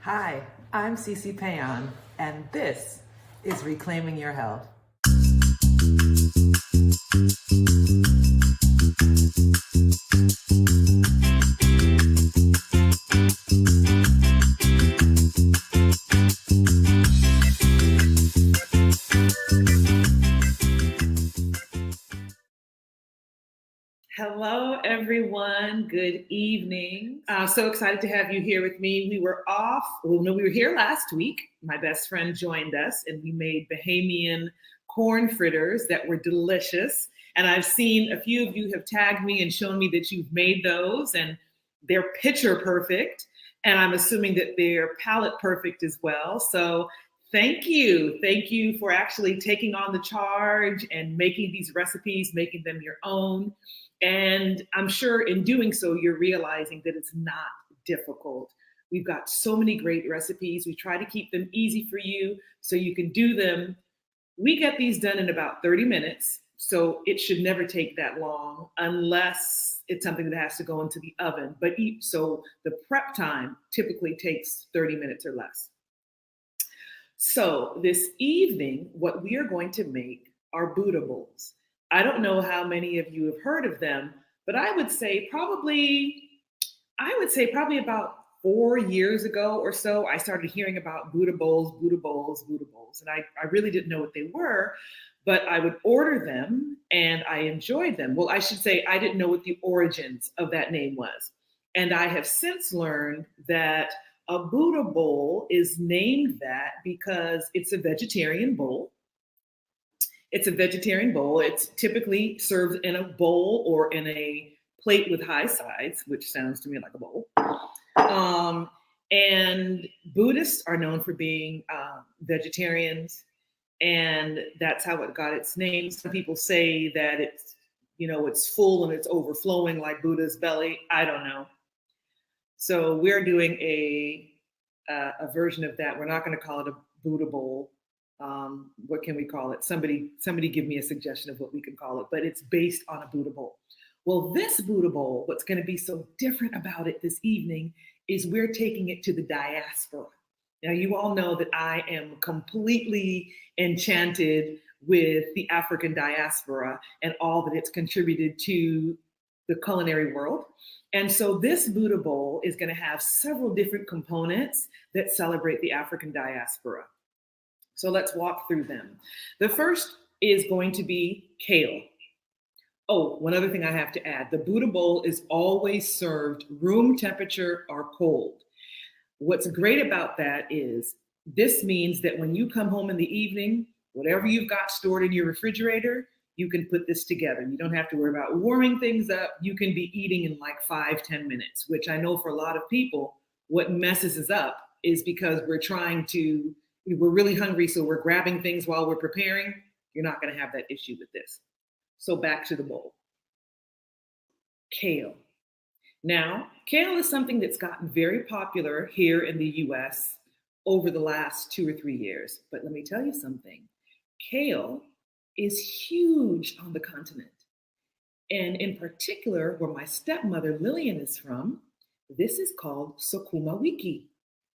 Hi, I'm C.C. Péan, and this is Reclaiming Your Health. Hello, everyone. Good evening. So excited to have you here with me. We were here last week. My best friend joined us, and we made Bahamian corn fritters that were delicious. And I've seen a few of you have tagged me and shown me that you've made those, and they're picture perfect. And I'm assuming that they're palate perfect as well. So thank you. Thank you for actually taking on the charge and making these recipes, making them your own. And I'm sure in doing so, you're realizing that it's not difficult. We've got so many great recipes. We try to keep them easy for you so you can do them. We get these done in about 30 minutes. So it should never take that long unless it's something that has to go into the oven. So the prep time typically takes 30 minutes or less. So this evening, what we are going to make are Buddha bowls. I don't know how many of you have heard of them, but I would say probably about 4 years ago or so, I started hearing about Buddha bowls, Buddha bowls, Buddha bowls. And I really didn't know what they were, but I would order them and I enjoyed them. Well, I should say I didn't know what the origins of that name was. And I have since learned that a Buddha bowl is named that because it's a vegetarian bowl. It's a vegetarian bowl. It's typically served in a bowl or in a plate with high sides, which sounds to me like a bowl. And Buddhists are known for being vegetarians, and that's how it got its name. Some people say that it's full and it's overflowing like Buddha's belly. I don't know. So we're doing a version of that. We're not going to call it a Buddha bowl. What can we call it? Somebody give me a suggestion of what we can call it, but it's based on a Buddha bowl. Well, this Buddha bowl, what's going to be so different about it this evening is we're taking it to the diaspora. Now, you all know that I am completely enchanted with the African diaspora and all that it's contributed to the culinary world. And so this Buddha bowl is going to have several different components that celebrate the African diaspora. So let's walk through them. The first is going to be kale. Oh, one other thing I have to add. The Buddha bowl is always served room temperature or cold. What's great about that is this means that when you come home in the evening, whatever you've got stored in your refrigerator, you can put this together. You don't have to worry about warming things up. You can be eating in like 5-10 minutes, which I know for a lot of people, what messes us up is because we're really hungry, so we're grabbing things while we're preparing. You're not going to have that issue with this. So back to the bowl. Kale. Now, kale is something that's gotten very popular here in the US over the last 2 or 3 years. But let me tell you something. Kale is huge on the continent. And in particular, where my stepmother Lillian is from, this is called Sukuma wiki.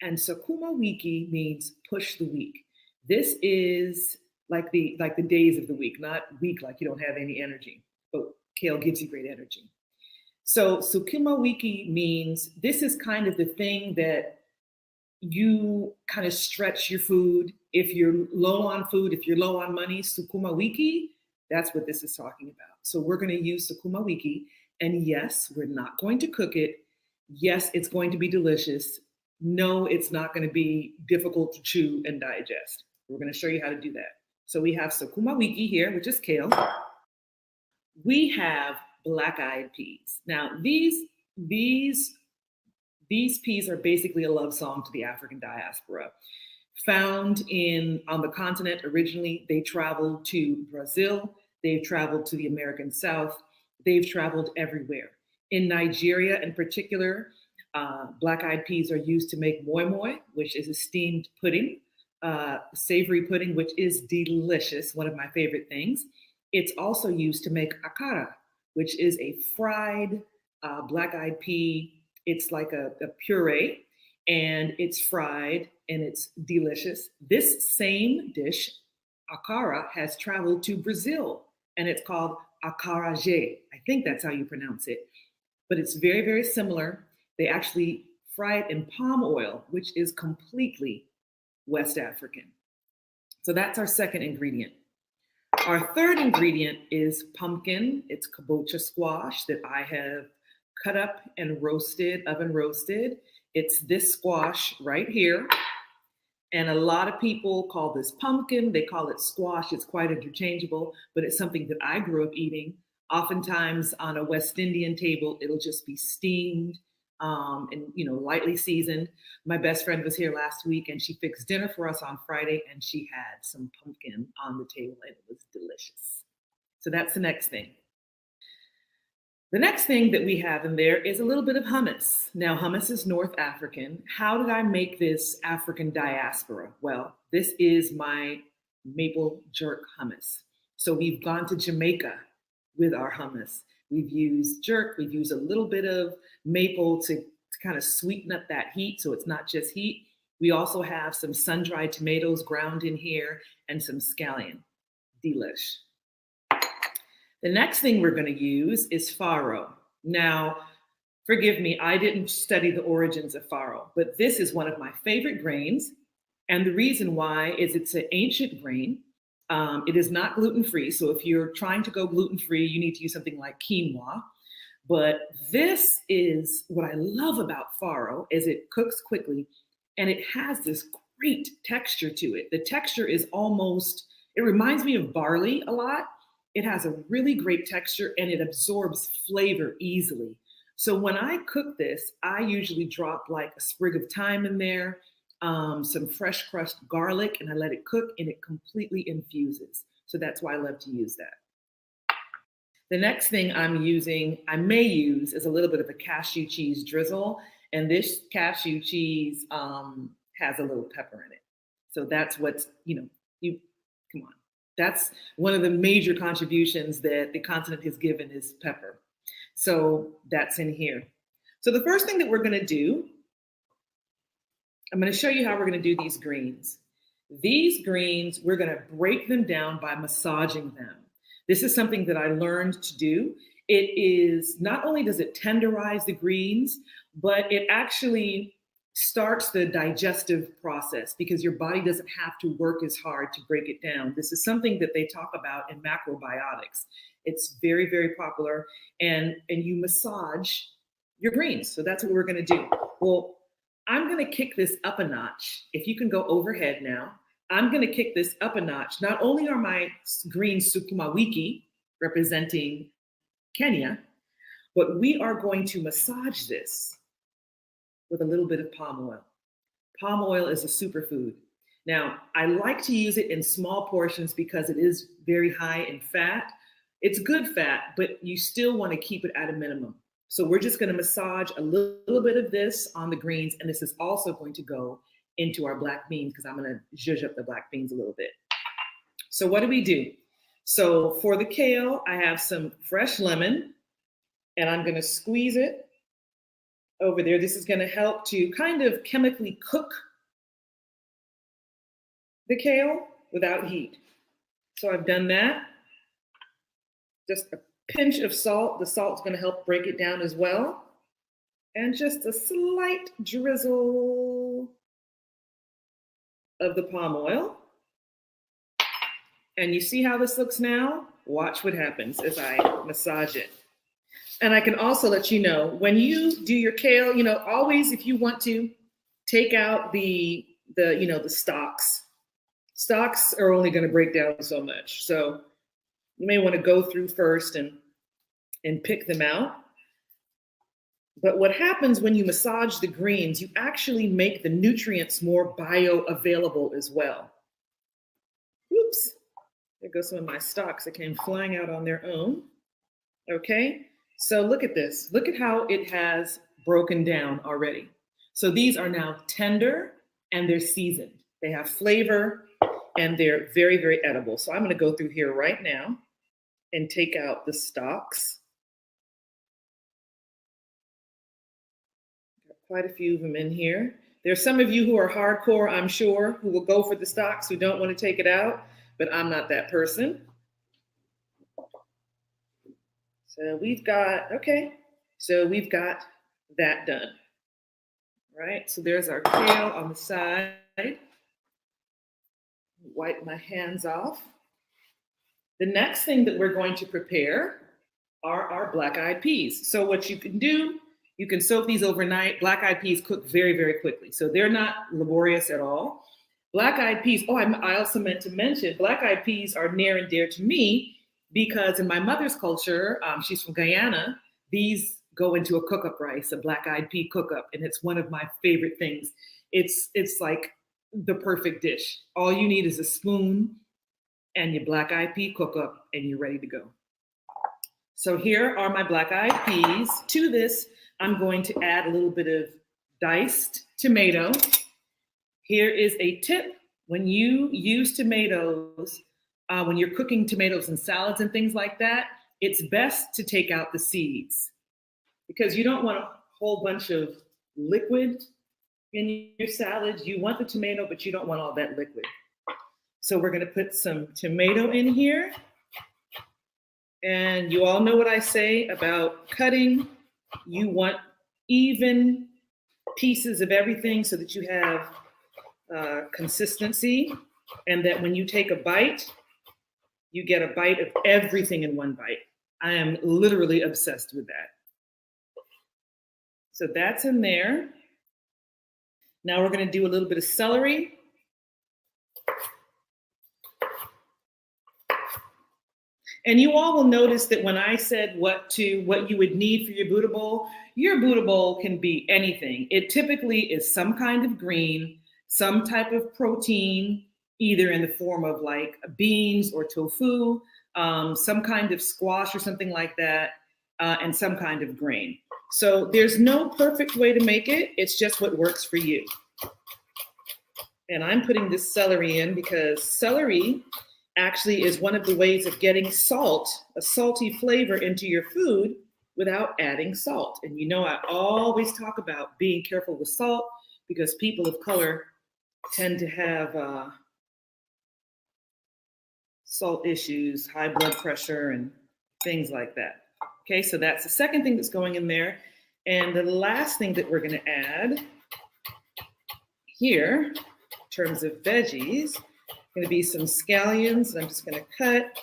And Sukuma wiki means push the week. This is like the days of the week, not weak like you don't have any energy, but kale gives you great energy. So Sukuma wiki means this is kind of the thing that you kind of stretch your food. If you're low on food, if you're low on money, Sukuma wiki, that's what this is talking about. So we're going to use Sukuma wiki. And yes, we're not going to cook it. Yes, it's going to be delicious. No, it's not going to be difficult to chew and digest. We're going to show you how to do that. So we have Sukuma wiki here, which is kale. We have black-eyed peas. Now, these peas are basically a love song to the African diaspora. Found on the continent originally, they traveled to Brazil. They've traveled to the American South. They've traveled everywhere. In Nigeria, in particular, black-eyed peas are used to make moi moi, which is a steamed pudding, savory pudding, which is delicious, one of my favorite things. It's also used to make akara, which is a fried black-eyed pea. It's like a puree. and it's fried and it's delicious. This same dish, akara, has traveled to Brazil and it's called acarajé. I think that's how you pronounce it. But it's very, very similar. They actually fry it in palm oil, which is completely West African. So that's our second ingredient. Our third ingredient is pumpkin. It's kabocha squash that I have cut up and roasted, oven roasted. It's this squash right here. And a lot of people call this pumpkin. They call it squash. It's quite interchangeable, but it's something that I grew up eating. Oftentimes on a West Indian table, it'll just be steamed and lightly seasoned. My best friend was here last week and she fixed dinner for us on Friday and she had some pumpkin on the table and it was delicious. So that's the next thing. The next thing that we have in there is a little bit of hummus. Now, hummus is North African. How did I make this African diaspora? Well, this is my maple jerk hummus. So we've gone to Jamaica with our hummus. We've used jerk, we've used a little bit of maple to kind of sweeten up that heat so it's not just heat. We also have some sun-dried tomatoes ground in here and some scallion. Delish. The next thing we're going to use is farro. Now, forgive me, I didn't study the origins of farro, but this is one of my favorite grains. And the reason why is it's an ancient grain. It is not gluten-free. So if you're trying to go gluten-free, you need to use something like quinoa. But this is what I love about farro is it cooks quickly and it has this great texture to it. The texture is it reminds me of barley a lot. It has a really great texture and it absorbs flavor easily. So when I cook this, I usually drop like a sprig of thyme in there, some fresh crushed garlic, and I let it cook and it completely infuses. So that's why I love to use that. The next thing I may use is a little bit of a cashew cheese drizzle. And this cashew cheese has a little pepper in it. So that's what's, come on. That's one of the major contributions that the continent has given is pepper. So that's in here. So the first thing that we're going to do, I'm going to show you how we're going to do these greens. These greens, we're going to break them down by massaging them. This is something that I learned to do. It is not only does it tenderize the greens, but it actually starts the digestive process because your body doesn't have to work as hard to break it down. This is something that they talk about in macrobiotics. It's very, very popular, and you massage your greens. So that's what we're going to do. Well, I'm going to kick this up a notch. If you can go overhead now, I'm going to kick this up a notch. Not only are my greens sukuma wiki representing Kenya, but we are going to massage this with a little bit of palm oil. Palm oil is a superfood. Now, I like to use it in small portions because it is very high in fat. It's good fat, but you still want to keep it at a minimum. So we're just going to massage a little bit of this on the greens, and this is also going to go into our black beans because I'm going to zhuzh up the black beans a little bit. So what do? So for the kale, I have some fresh lemon, and I'm going to squeeze it over there. This is going to help to kind of chemically cook the kale without heat. So I've done that. Just a pinch of salt. The salt's going to help break it down as well. And just a slight drizzle of the palm oil. And you see how this looks now? Watch what happens as I massage it. And I can also let you know, when you do your kale, always if you want to take out the stalks. Stalks are only going to break down so much. So you may want to go through first and pick them out. But what happens when you massage the greens, you actually make the nutrients more bioavailable as well. Oops, there goes some of my stalks that came flying out on their own. Okay, so look at this. Look at how it has broken down already. So these are now tender and they're seasoned. They have flavor and they're very, very edible. So I'm going to go through here right now and take out the stalks. Got quite a few of them in here. There's some of you who are hardcore, I'm sure, who will go for the stocks, who don't want to take it out, but I'm not that person. So we've got, okay, so we've got that done, right? So there's our kale on the side. Wipe my hands off. The next thing that we're going to prepare are our black-eyed peas. So what you can do, you can soak these overnight. Black-eyed peas cook very, very quickly. So they're not laborious at all. Black-eyed peas, I also meant to mention, black-eyed peas are near and dear to me because in my mother's culture, she's from Guyana, these go into a cook-up rice, a black-eyed pea cook-up, and it's one of my favorite things. It's like the perfect dish. All you need is a spoon and your black-eyed pea cook-up, and you're ready to go. So here are my black-eyed peas. To this, I'm going to add a little bit of diced tomato. Here is a tip. When you use tomatoes, when you're cooking tomatoes and salads and things like that, it's best to take out the seeds because you don't want a whole bunch of liquid in your salads. You want the tomato, but you don't want all that liquid. So we're going to put some tomato in here. And you all know what I say about cutting. You want even pieces of everything so that you have consistency, and that when you take a bite, you get a bite of everything in one bite. I am literally obsessed with that. So that's in there. Now we're going to do a little bit of celery. And you all will notice that when I said what you would need for your Buddha bowl can be anything. It typically is some kind of green, some type of protein, either in the form of like beans or tofu, some kind of squash or something like that, and some kind of grain. So there's no perfect way to make it. It's just what works for you. And I'm putting this celery in because celery actually is one of the ways of getting salt, a salty flavor into your food without adding salt. And you know, I always talk about being careful with salt because people of color tend to have salt issues, high blood pressure, and things like that. Okay, so that's the second thing that's going in there. And the last thing that we're going to add here, in terms of veggies, going to be some scallions. I'm just going to cut.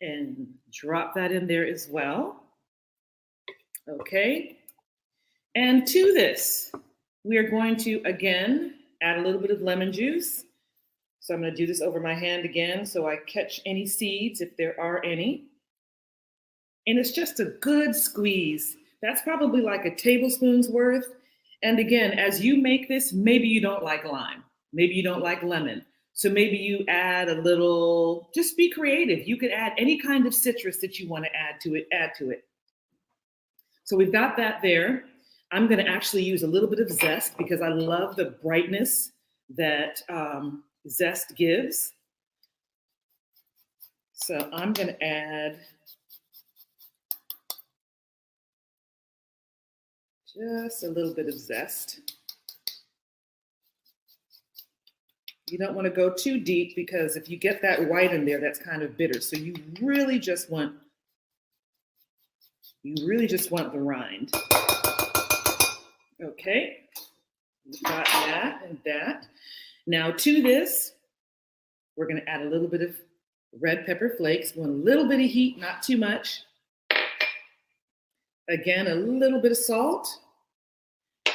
And drop that in there as well. Okay. And to this, we are going to, again, add a little bit of lemon juice. So I'm going to do this over my hand again so I catch any seeds if there are any. And it's just a good squeeze. That's probably like a tablespoon's worth. And again, as you make this, maybe you don't like lime. Maybe you don't like lemon. So maybe you add a little, just be creative. You could add any kind of citrus that you want to add to it. So we've got that there. I'm going to actually use a little bit of zest because I love the brightness that zest gives. So I'm going to add just a little bit of zest. You don't want to go too deep because if you get that white in there, that's kind of bitter. So you really just want the rind. Okay, we've got that and that. Now to this, we're going to add a little bit of red pepper flakes. We want a little bit of heat, not too much. Again, a little bit of salt.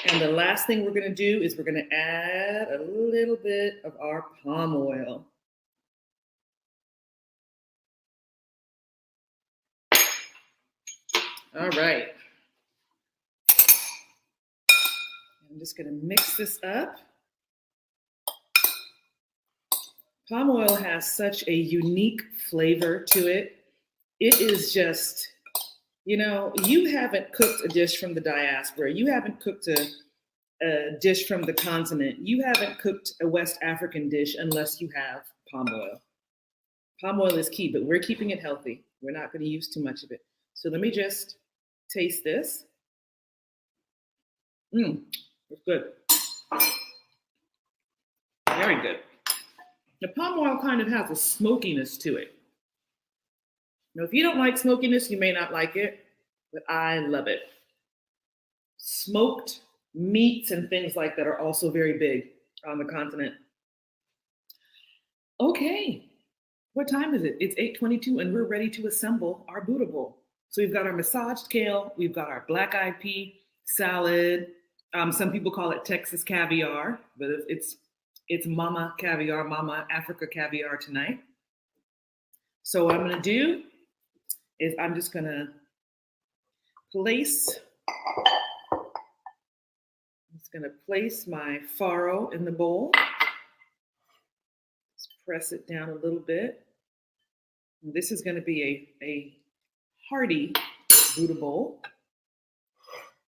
And the last thing we're going to do is we're going to add a little bit of our palm oil. All right. I'm just going to mix this up. Palm oil has such a unique flavor to it. It is just, you know, you haven't cooked a dish from the diaspora. You haven't cooked a dish from the continent. You haven't cooked a West African dish unless you have palm oil. Palm oil is key, but we're keeping it healthy. We're not going to use too much of it. So let me just taste this. It's good. Very good. The palm oil kind of has a smokiness to it. Now, if you don't like smokiness, you may not like it, but I love it. Smoked meats and things like that are also very big on the continent. Okay, what time is it? It's 8:22 and we're ready to assemble our Buddha bowl. So we've got our massaged kale, we've got our black-eyed pea salad. Some people call it Texas caviar, but it's Mama caviar, Mama Africa caviar tonight. So what I'm gonna do is I'm just gonna place my farro in the bowl. Just press it down a little bit. And this is gonna be a hearty Buddha bowl,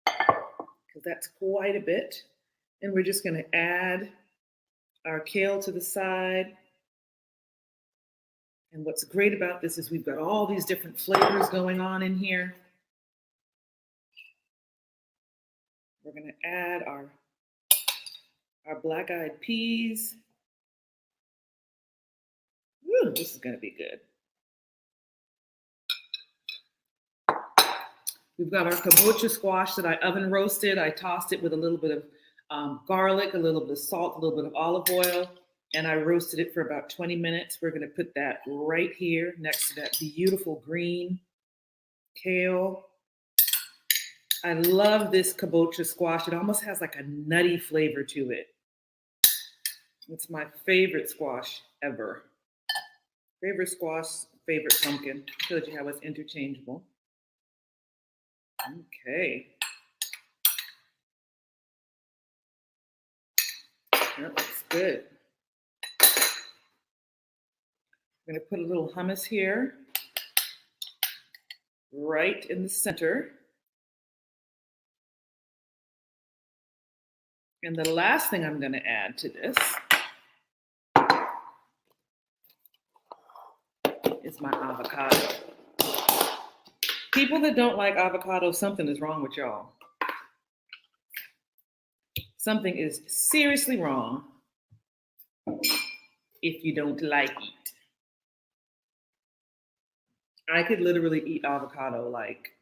because that's quite a bit. And we're just gonna add our kale to the side. And what's great about this is we've got all these different flavors going on in here. We're gonna add our black-eyed peas. Ooh, this is gonna be good. We've got our kabocha squash that I oven roasted. I tossed it with a little bit of garlic, a little bit of salt, a little bit of olive oil, and I roasted it for about 20 minutes. We're gonna put that right here next to that beautiful green kale. I love this kabocha squash. It almost has like a nutty flavor to it. It's my favorite squash ever. Favorite squash, favorite pumpkin. I told you how it's interchangeable. Okay. That looks good. I'm gonna put a little hummus here, right in the center. And the last thing I'm gonna add to this is my avocado. People that don't like avocado, something is wrong with y'all. Something is seriously wrong if you don't like it. I could literally eat avocado like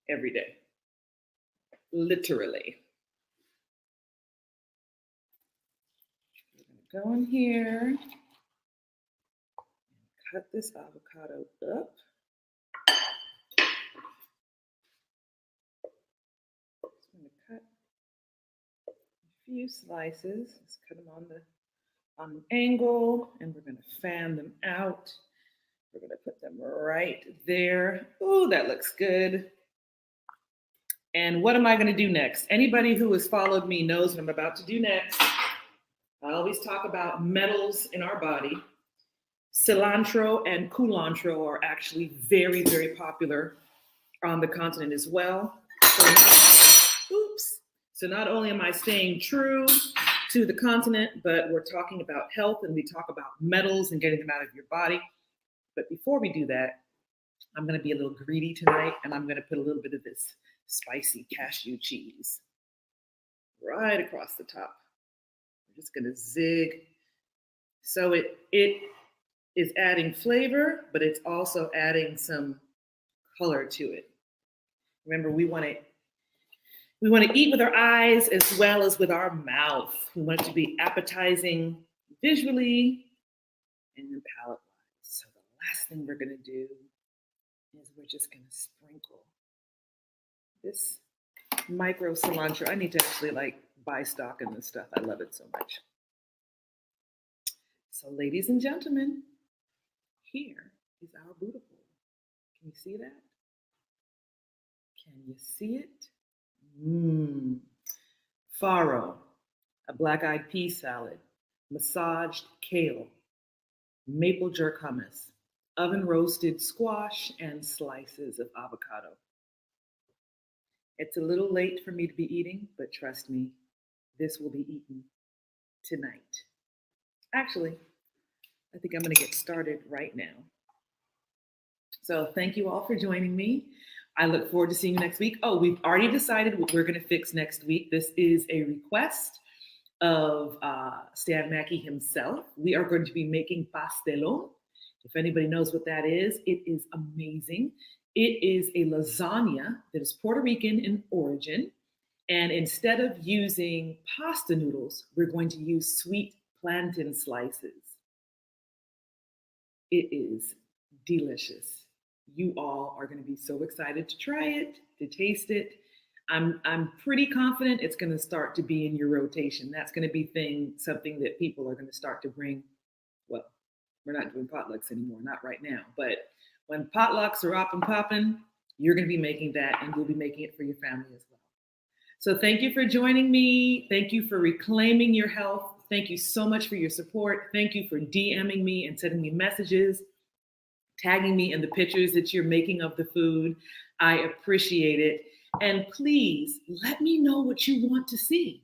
every day. Literally. We're gonna go in here, cut this avocado up. Just gonna cut a few slices. Let's cut them on an angle, and we're gonna fan them out. We're gonna put them right there. Ooh, that looks good. And what am I gonna do next? Anybody who has followed me knows what I'm about to do next. I always talk about metals in our body. Cilantro and culantro are actually very, very popular on the continent as well. So not only am I staying true to the continent, but we're talking about health and we talk about metals and getting them out of your body. But before we do that, I'm gonna be a little greedy tonight and I'm gonna put a little bit of this spicy cashew cheese right across the top. I'm just gonna zig. So it is adding flavor, but it's also adding some color to it. Remember, we want to eat with our eyes as well as with our mouth. We want it to be appetizing visually and palate-wise. So the last thing we're gonna do is we're just gonna sprinkle this micro cilantro. I need to actually like buy stock in this stuff. I love it so much. So ladies and gentlemen, here is our Buddha bowl. Can you see that? Can you see it? Farro, a black-eyed pea salad, massaged kale, maple jerk hummus, oven-roasted squash, and slices of avocado. It's a little late for me to be eating, but trust me, this will be eaten tonight. Actually, I think I'm going to get started right now. So thank you all for joining me. I look forward to seeing you next week. Oh, we've already decided what we're going to fix next week. This is a request of Stan Mackey himself. We are going to be making pastelón. If anybody knows what that is, it is amazing. It is a lasagna that is Puerto Rican in origin. And instead of using pasta noodles, we're going to use sweet plantain slices. It is delicious. You all are going to be so excited to try it, to taste it. I'm pretty confident it's going to start to be in your rotation. That's going to be something that people are going to start to bring. Well, we're not doing potlucks anymore, not right now. But when potlucks are up and popping, you're going to be making that, and you'll be making it for your family as well. So thank you for joining me. Thank you for reclaiming your health. Thank you so much for your support. Thank you for DMing me and sending me messages, tagging me in the pictures that you're making of the food. I appreciate it. And please let me know what you want to see.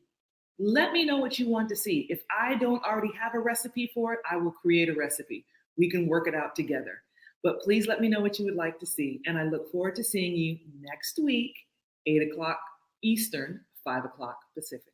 Let me know what you want to see. If I don't already have a recipe for it, I will create a recipe. We can work it out together. But please let me know what you would like to see. And I look forward to seeing you next week, 8 o'clock Eastern, 5 o'clock Pacific.